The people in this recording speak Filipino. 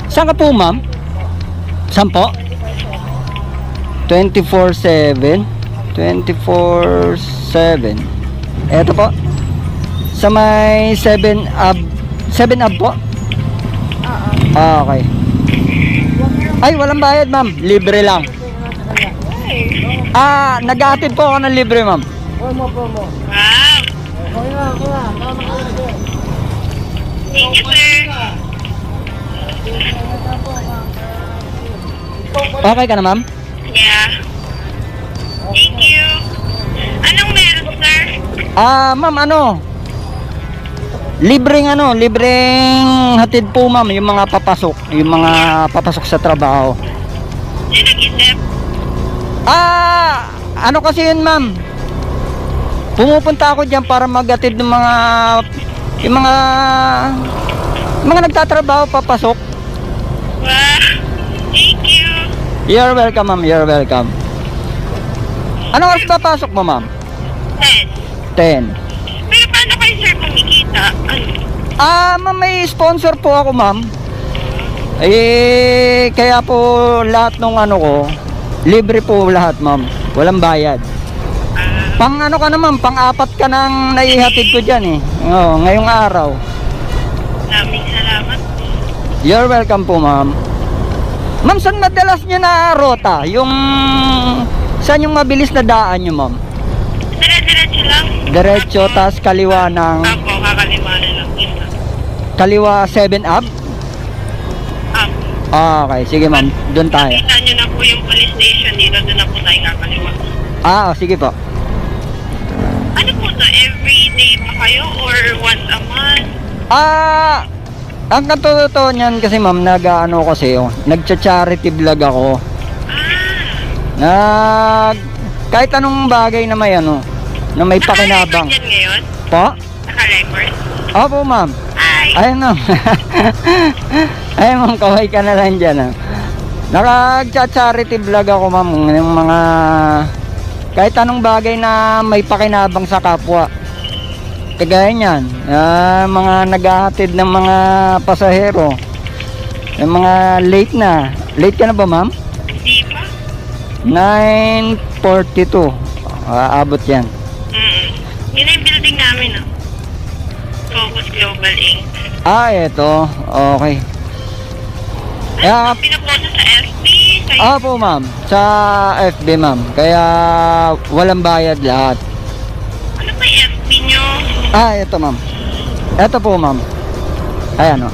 Saan ka po, ma'am? Saan po? 24/7. 24/7. Eto po. Sa may 7 up. 7 up po? Ah, okay. Ay, walang bayad, ma'am. Libre lang. Nag-aatid po ako ng libre, ma'am. Wow! Thank you, sir. Okay ka na, ma'am? Yeah. Thank you. Anong meron, sir? Ma'am, libreng hatid po, ma'am, yung mga papasok sa trabaho. Hindi nag-isip. Kasi yun, ma'am, pumupunta ako diyan para maghatid ng yung mga nagtatrabaho papasok. Wow. Thank you. You're welcome, ma'am, you're welcome. Ano oras papasok mo, ma'am? 10. 10. Pero paano kayo, sir, kumikita? Ma'am, may sponsor po ako, ma'am. Kaya po lahat ng ko, libre po lahat, ma'am. Walang bayad. Pang ka na, ma'am, pang-apat ka nang naihatid ko dyan eh. Ngayong araw. Maraming salamat. You're welcome po, ma'am. Ma'am, saan madalas nyo na rota? Saan yung mabilis na daan nyo, ma'am? Diretso lang. Diretso, tas kaliwa ng... Ako, kakaliwa na lang. Kaliwa 7 up? Okay, sige, ma'am. Doon tayo. Nakita nyo na po yung police station dito. Doon na po tayo kakaliwa. Sige po. Ano po to? Everyday ba kayo or once a month? Ang katotoo niyan kasi, ma'am, nagcha-charity vlog ako. Kahit anong bagay na may na may pakinabang. Naka-record yan ngayon? Po? Naka-record? Opo, ma'am. Ay! Ayun, ma'am. Ayun, ma'am, kaway ka na lang dyan. Nag-charity vlog ako, ma'am, yung mga kahit anong bagay na may pakinabang sa kapwa. Kagaya niyan, mga naghahatid ng mga pasahero, yung mga late na. Late ka na ba, ma'am? Hindi pa? 9:42. Aabot yan. Yun na yung building namin, no? Focus Global Inc. Eto. Okay. Pinapost sa FB? Po, ma'am. Sa FB, ma'am. Kaya walang bayad lahat. Ano ba yung FB nyo? Ito, ma'am. Ito po, ma'am. Ayan,